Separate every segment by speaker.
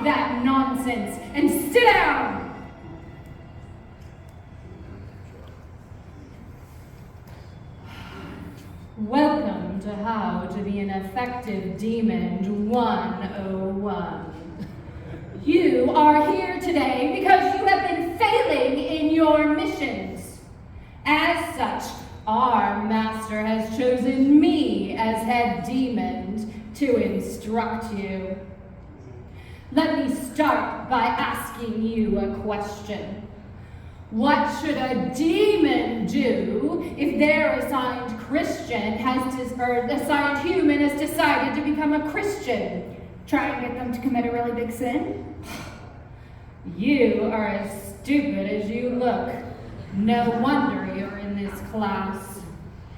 Speaker 1: that nonsense and sit down. Welcome to How to Be an Effective Demon 101. You are here today because you have been failing in your missions. As such, our master has chosen me as head demon to instruct you. Let me start by asking you a question. What should a demon do if their assigned Christian or assigned human has decided to become a Christian?
Speaker 2: Try and get them to commit a really big sin?
Speaker 1: You are as stupid as you look. No wonder you're in this class.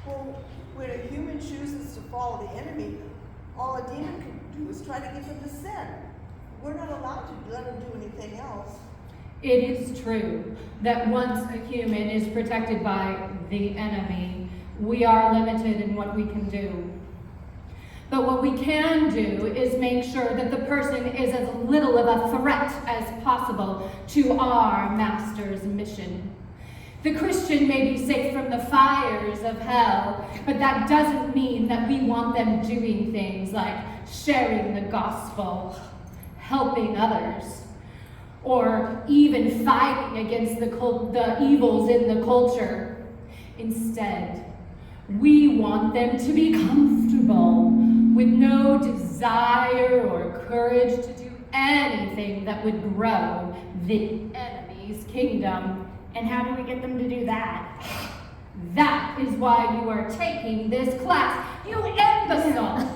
Speaker 3: Well, when a human chooses to follow the enemy, all a demon can do is try to get them to sin. We're not allowed to let them do anything else.
Speaker 1: It is true that once a human is protected by the enemy, we are limited in what we can do. But what we can do is make sure that the person is as little of a threat as possible to our master's mission. The Christian may be safe from the fires of hell, but that doesn't mean that we want them doing things like sharing the gospel, helping others, or even fighting against the evils in the culture. Instead, we want them to be comfortable with no desire or courage to do anything that would grow the enemy's kingdom.
Speaker 2: And how do we get them to do that?
Speaker 1: That is why you are taking this class, you imbecile!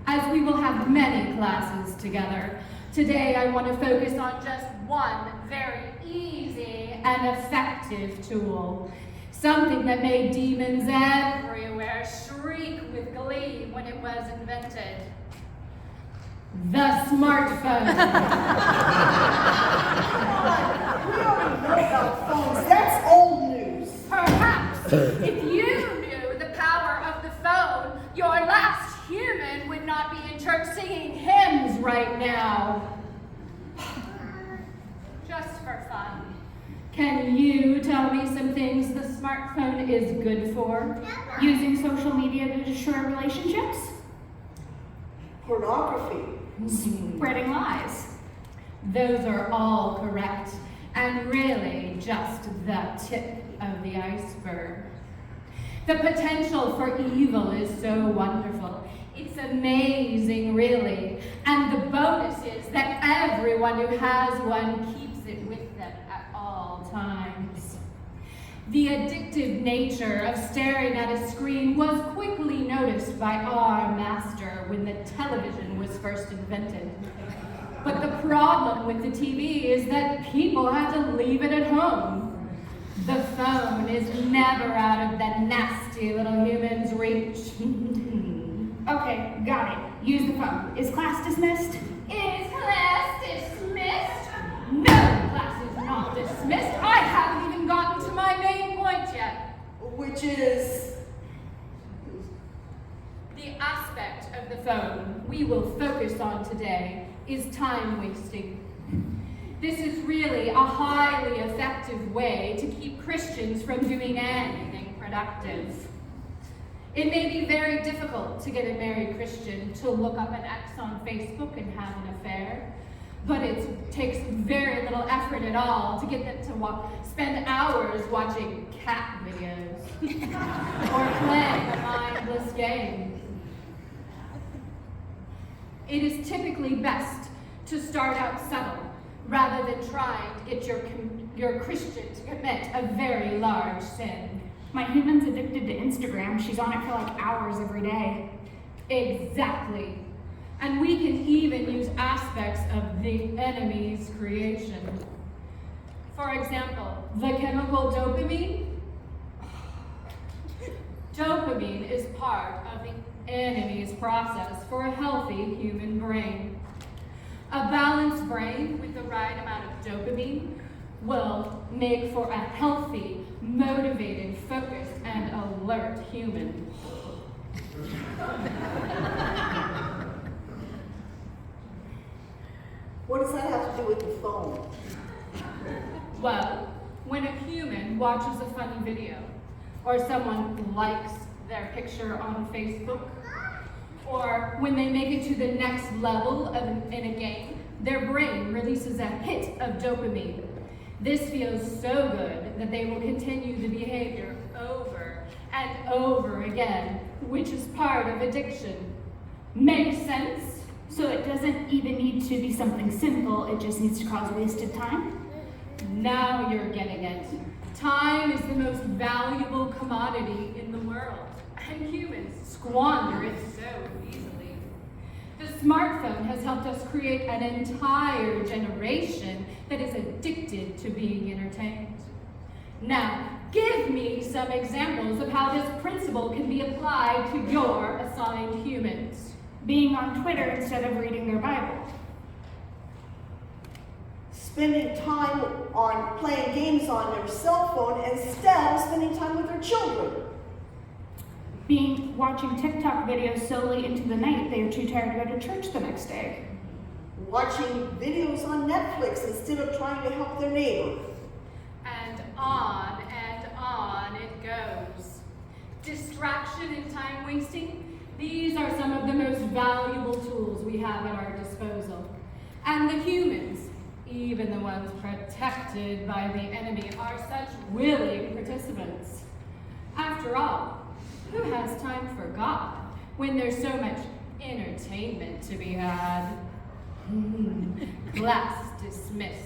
Speaker 1: As we will have many classes together, today I want to focus on just one very easy and effective tool. Something that made demons everywhere shriek with glee when it was invented. The smartphone.
Speaker 3: We already know about phones. That's old news.
Speaker 1: Perhaps if you knew the power of the phone, your last human would not be in church singing hymns right now. Just for fun. Can you tell me some things the smartphone is good for?
Speaker 2: Using social media to destroy relationships?
Speaker 3: Pornography.
Speaker 2: Spreading lies?
Speaker 1: Those are all correct, and really just the tip of the iceberg. The potential for evil is so wonderful. It's amazing, really. And the bonus is that everyone who has one keeps it with them at all times. The addictive nature of staring at a screen was quickly noticed by our master when the television was first invented. But the problem with the TV is that people had to leave it at home. The phone is never out of the nasty little human's reach.
Speaker 2: Okay, got it. Use the phone. Is class dismissed?
Speaker 1: Is class dismissed? No, class is not dismissed. I haven't even gotten to my main point yet.
Speaker 3: Which is?
Speaker 1: The aspect of the phone we will focus on today is time wasting. This is really a highly effective way to keep Christians from doing anything productive. It may be very difficult to get a married Christian to look up an ex on Facebook and have an affair, but it takes very little effort at all to get them to spend hours watching cat videos or playing a mindless game. It is typically best to start out subtle rather than trying to get your Christian to commit a very large sin.
Speaker 2: My human's addicted to Instagram. She's on it for like hours every day.
Speaker 1: Exactly. And we can even use aspects of the enemy's creation. For example, the chemical dopamine. Dopamine is part of the enemy's process for a healthy human brain. A balanced brain with the right amount of dopamine will make for a healthy, motivated, focused, and alert human.
Speaker 3: does that have to do with the phone?
Speaker 1: Well, when a human watches a funny video, or someone likes their picture on Facebook, or when they make it to the next level in a game, their brain releases a hit of dopamine. This feels so good that they will continue the behavior over and over again, which is part of addiction.
Speaker 2: Makes sense. So it doesn't even need to be something simple, it just needs to cause wasted time?
Speaker 1: Now you're getting it. Time is the most valuable commodity in the world, and humans squander it so easily. The smartphone has helped us create an entire generation that is addicted to being entertained. Now, give me some examples of how this principle can be applied to your assigned humans.
Speaker 2: Being on Twitter instead of reading their Bible.
Speaker 3: Spending time on playing games on their cell phone instead of spending time with their children.
Speaker 2: Watching TikTok videos solely into the night, they are too tired to go to church the next day.
Speaker 3: Watching videos on Netflix instead of trying to help their neighbor.
Speaker 1: And on it goes. Distraction and time wasting, these are some of the most valuable tools we have at our disposal. And the humans, even the ones protected by the enemy, are such willing participants. After all, who has time for God when there's so much entertainment to be had? Class dismissed.